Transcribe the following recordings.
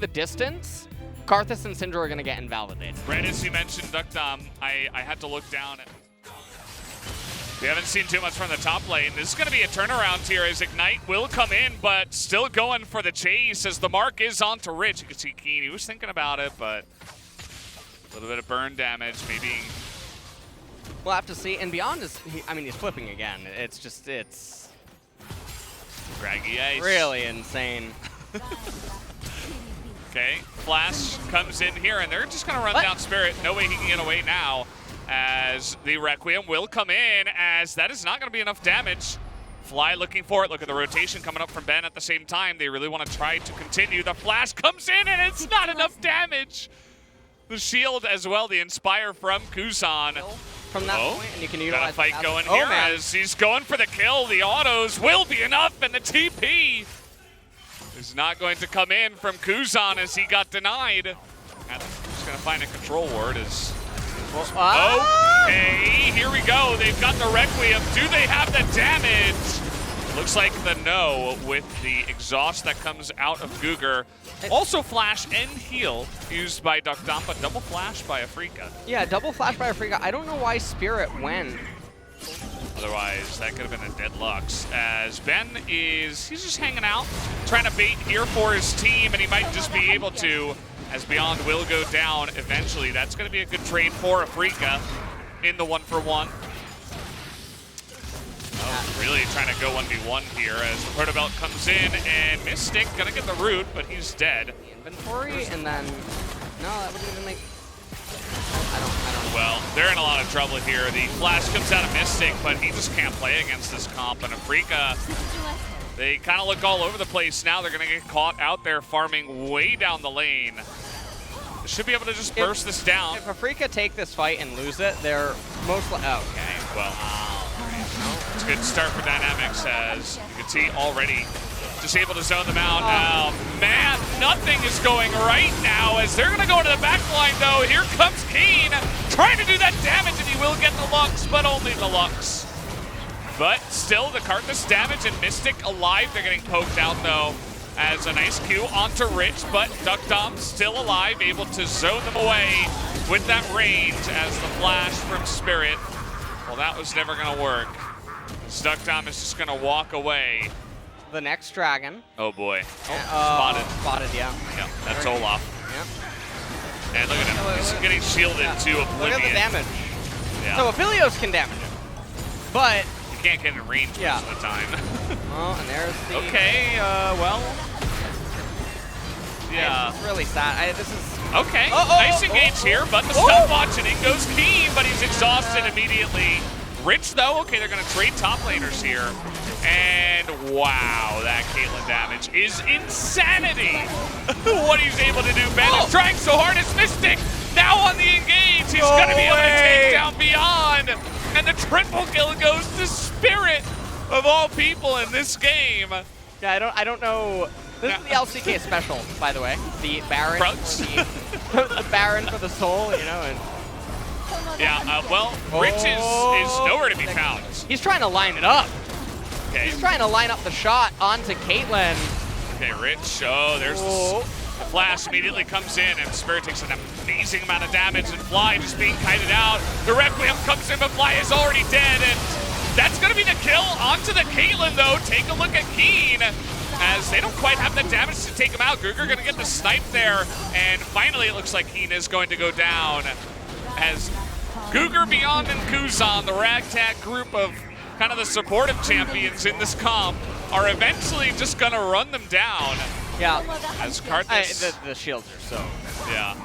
the distance, Karthus and Syndra are going to get invalidated. Right as you mentioned, Duckdom, I had to look down. We haven't seen too much from the top lane. This is going to be a turnaround here as Ignite will come in, but still going for the chase as the mark is on to Rich. You can see Keen, he was thinking about it, but a little bit of burn damage, maybe. We'll have to see. And Beyond is, I mean, he's flipping again. It's just, it's Draggy Ice. really insane. Okay, Flash comes in here, and they're just going to run down Spirit. No way he can get away now, as the Requiem will come in, as that is not going to be enough damage. Fly looking for it. Look at the rotation coming up from Ben at the same time. They really want to try to continue. The Flash comes in, and it's not enough damage. The shield as well, the Inspire from Kuzan. From that point, and you can utilize got a fight going oh, here man. as he's going for the kill. The autos will be enough, and the TP is not going to come in from Kuzan as he got denied. And just going to find a control ward as... Okay, here we go. They've got the Requiem. Do they have the damage? Looks like the no with the exhaust that comes out of Googer. Also flash and heal used by Duckdom, but double flash by Afrika. Yeah, double flash by Afrika. I don't know why Spirit went. Otherwise, that could have been a dead Lux. As Ben he's just hanging out, trying to bait here for his team, and he might just be able to, as Beyond will go down eventually. That's going to be a good trade for Afrika in the 1-for-1. Oh, really trying to go 1v1 here as the Protobelt comes in, and Mystic gonna get the root, but he's dead. The inventory, and then no, that wouldn't even make. I don't. Well, they're in a lot of trouble here. The flash comes out of Mystic, but he just can't play against this comp. And Afrika, they kind of look all over the place now. They're gonna get caught out there farming way down the lane. They should be able to just burst this down. If Afrika take this fight and lose it, they're most likely. Oh, okay. Well. It's a good start for Dynamics, as you can see already just able to zone them out. Oh, man, nothing is going right now as they're going to go into the back line, though. Here comes Keen trying to do that damage, and he will get the Lux, but only the Lux. But still, the Karthus damage and Mystic alive. They're getting poked out, though, as a nice Q onto Rich, but Duckdom still alive, able to zone them away with that range as the flash from Spirit. Well, that was never going to work. Duckdom is just going to walk away. The next dragon. Oh, boy. Oh, spotted. Spotted, yeah. Yeah, that's Olaf. Yeah. And look at him. He's getting shielded to Oblivion. Look at the damage. Yeah. So Aphelios can damage him, but... You can't get in range most of the time. Oh, and there's the... Okay, well... Yeah. It's really sad. This is... Okay, nice engage here, but the stopwatch, and in goes Keen, but he's exhausted immediately. Rich, though, okay, they're going to trade top laners here. And wow, that Caitlyn damage is insanity. What he's able to do. Ben is trying so hard. It's Mystic now on the engage. He's going to be able to take down Beyond. And the triple kill goes to Spirit of all people in this game. Yeah, I don't know. This is the LCK special, by the way. The Baron. The Baron for the soul, you know. And yeah, well, Rich is nowhere to be found. He's trying to line it up. Okay. He's trying to line up the shot onto Caitlyn. Okay, Rich. Oh, there's the flash immediately comes in, and Spirit takes an amazing amount of damage, and Fly just being kited out. The Requiem comes in, but Fly is already dead, and that's going to be the kill onto the Caitlyn, though. Take a look at Keen, as they don't quite have the damage to take him out. Googer going to get the snipe there, and finally it looks like Keen is going to go down, as Googer, Beyond, and Kuzan, the ragtag group of kind of the supportive champions in this comp, are eventually just going to run them down. Yeah. As Karthus... The shields are so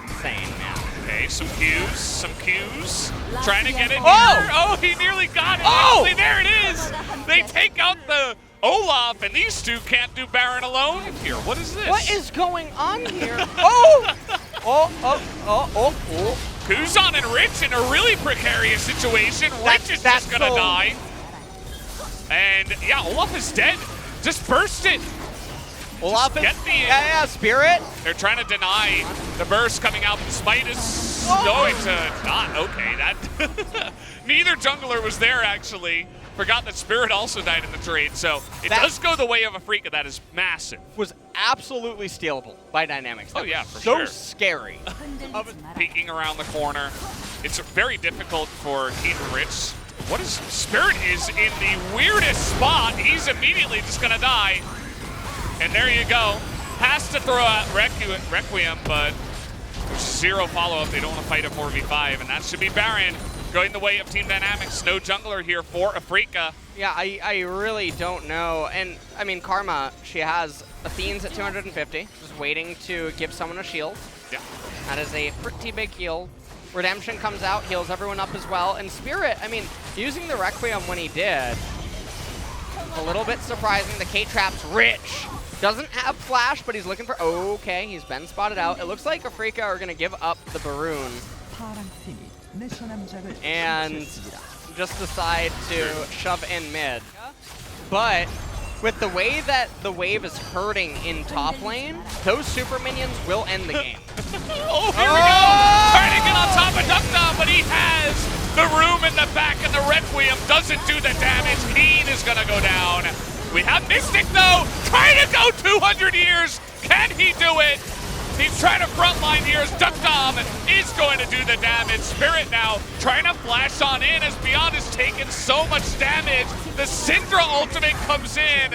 insane, man. Okay, some Qs. Trying to get it here. Oh, he nearly got it. Actually, there it is. They take out the Olaf, and these two can't do Baron alone. Here, what is this? What is going on here? Kuzan and Rich in a really precarious situation. Rich is just gonna die. And yeah, Olaf is dead. Just burst it. Olaf is Spirit. They're trying to deny the burst coming out, but the smite is going to not. Okay, that neither jungler was there actually. Forgot that Spirit also died in the trade, so it does go the way of Afrika. That is massive. Was absolutely stealable by Dynamics. That Oh yeah, was for so sure. scary. Peeking around the corner. It's very difficult for Keith Rich. What is Spirit is in the weirdest spot. He's immediately just gonna die. And there you go. Has to throw out Requiem, but there's zero follow-up. They don't want to fight a 4v5, and that should be Baron going the way of Team Dynamics. No jungler here for Afrika. Yeah, I really don't know. And, I mean, Karma, she has Athene's at 250, just waiting to give someone a shield. Yeah. That is a pretty big heal. Redemption comes out, heals everyone up as well. And Spirit, I mean, using the Requiem when he did, a little bit surprising. The K-Trap's rich. Doesn't have flash, but he's looking for... Okay, he's been spotted out. It looks like Afrika are going to give up the Baroon and just decide to shove in mid. But with the way that the wave is hurting in top lane, those super minions will end the game. Oh, here we go! Trying to get on top of Duckdown, but he has the room in the back, and the Requiem doesn't do the damage. Keen is going to go down. We have Mystic, though, trying to go 200 years. Can he do it? He's trying to frontline here as Duckdom is going to do the damage. Spirit now trying to flash on in as Beyond has taken so much damage. The Syndra ultimate comes in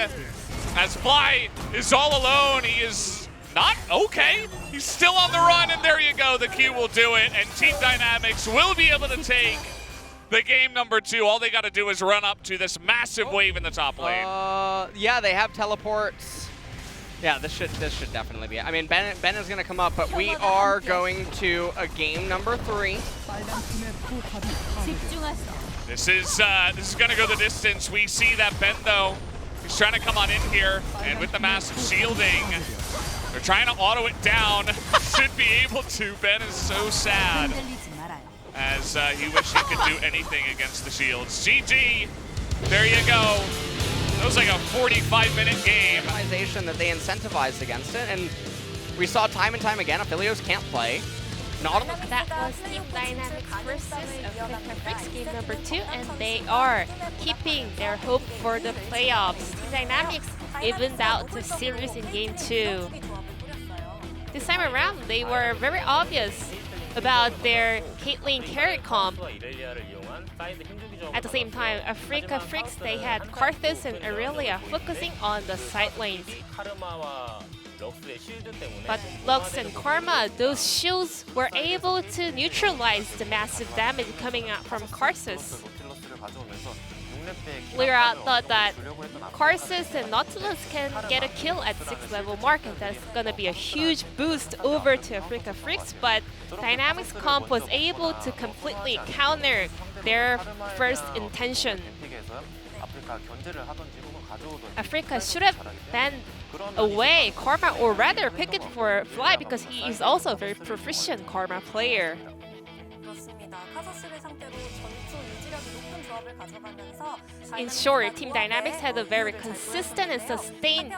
as Fly is all alone. He is not okay. He's still on the run, and there you go. The Q will do it, and Team Dynamics will be able to take the game number 2. All they got to do is run up to this massive wave in the top lane. Yeah, they have teleports. Yeah, this should definitely be it. I mean, Ben is going to come up, but we are going to a game number 3. This is going to go the distance. We see that Ben, though, he's trying to come on in here, and with the massive shielding, they're trying to auto it down. Should be able to. Ben is so sad, as he wished he could do anything against the shields. GG, there you go. That was like a 45-minute game. That they incentivized against it, and we saw time and time again, Aphelios can't play. That was Team Dynamics versus Afrika Freaks game number 2, and they are keeping their hope for the playoffs. Team Dynamics evened out the series in game 2. This time around, they were very obvious about their Caitlyn carry comp. At the same time, Afrika Freaks, they had Karthus and Aurelia focusing on the side lanes. But Lux and Karma, those shields were able to neutralize the massive damage coming out from Karthus. Lyra thought that Karthus and Nautilus can get a kill at 6th level mark, and that's gonna be a huge boost over to Afrika Freaks, but Dynamics Comp was able to completely counter their first intention. Afrika should have banned away Karma, or rather pick it for Fly, because he is also a very proficient Karma player. In short, Team Dynamics had a very consistent and sustained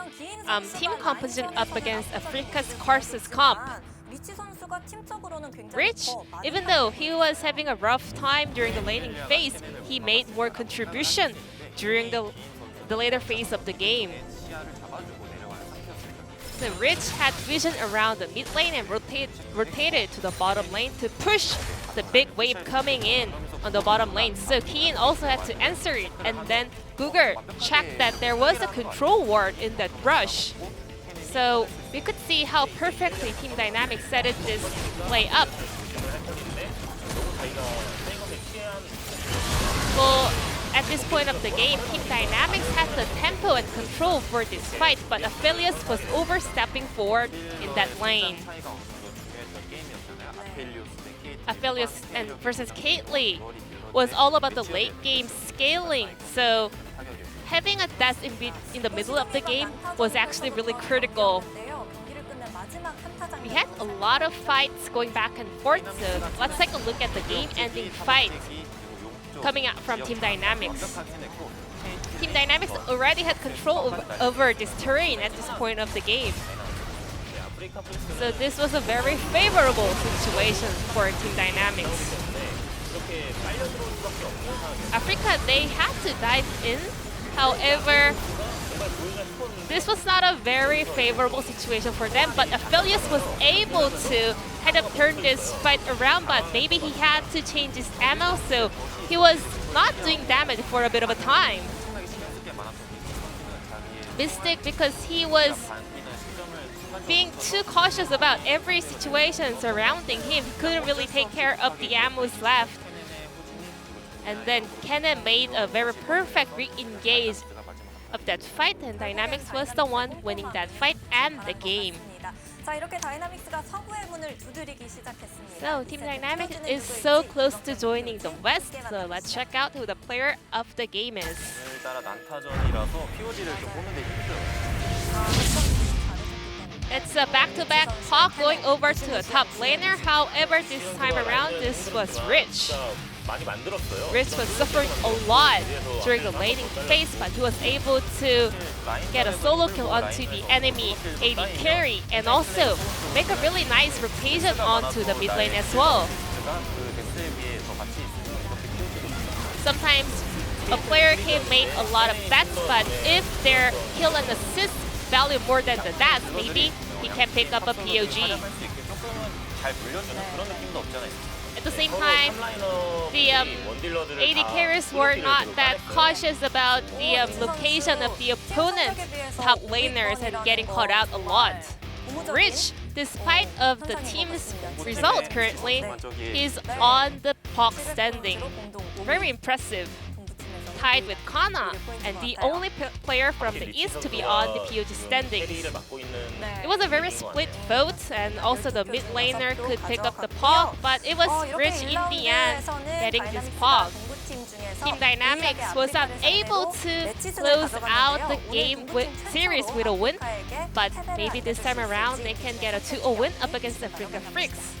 team composition up against Afrika's Karthus comp. Rich, even though he was having a rough time during the laning phase, he made more contribution during the later phase of the game. So Rich had vision around the mid lane and rotated to the bottom lane to push the big wave coming in on the bottom lane. So Keen also had to answer it, and then Cougar checked that there was a control ward in that rush. So we could see how perfectly Team Dynamics set this play up. Well, at this point of the game, Team Dynamics had the tempo and control for this fight, but Aphelios was overstepping forward in that lane. Aphelios and versus Caitlyn was all about the late game scaling, so having a death in the middle of the game was actually really critical. We had a lot of fights going back and forth, so let's take a look at the game-ending fight coming out from Team Dynamics. Team Dynamics already had control over this terrain at this point of the game. So this was a very favorable situation for Team Dynamics. Africa, they had to dive in. However, this was not a very favorable situation for them, but Aphelios was able to kind of turn this fight around, but maybe he had to change his ammo, so he was not doing damage for a bit of a time. Mystic, because he was being too cautious about every situation surrounding him, he couldn't really take care of the ammos left. And then Kennen made a very perfect re-engage of that fight, and Dynamics was the one winning that fight and the game. So Team Dynamics is so close to joining the West, so let's check out who the player of the game is. It's a back-to-back Hawk going over to a top laner, however this time around this was Rich. Rich was suffering a lot during the laning phase, but he was able to get a solo kill onto the enemy AD carry and also make a really nice rotation onto the mid lane as well. Sometimes a player can make a lot of bets, but if their kill and assist value more than the DAS, maybe he can pick up a POG. At the same time, the AD carriers were not that cautious about the location of the opponent's top laners and getting caught out a lot. Rich, despite of the team's result currently, is on the POC standing. Very impressive. Tied with Kana, and the only player from the East to be on the POG standings. It was a very split vote, and also the mid laner could pick up the POG, but it was Rich in the end getting this POG. Team Dynamics was not able to close out the game series with a win, but maybe this time around they can get a 2-0 win up against Africa Freaks.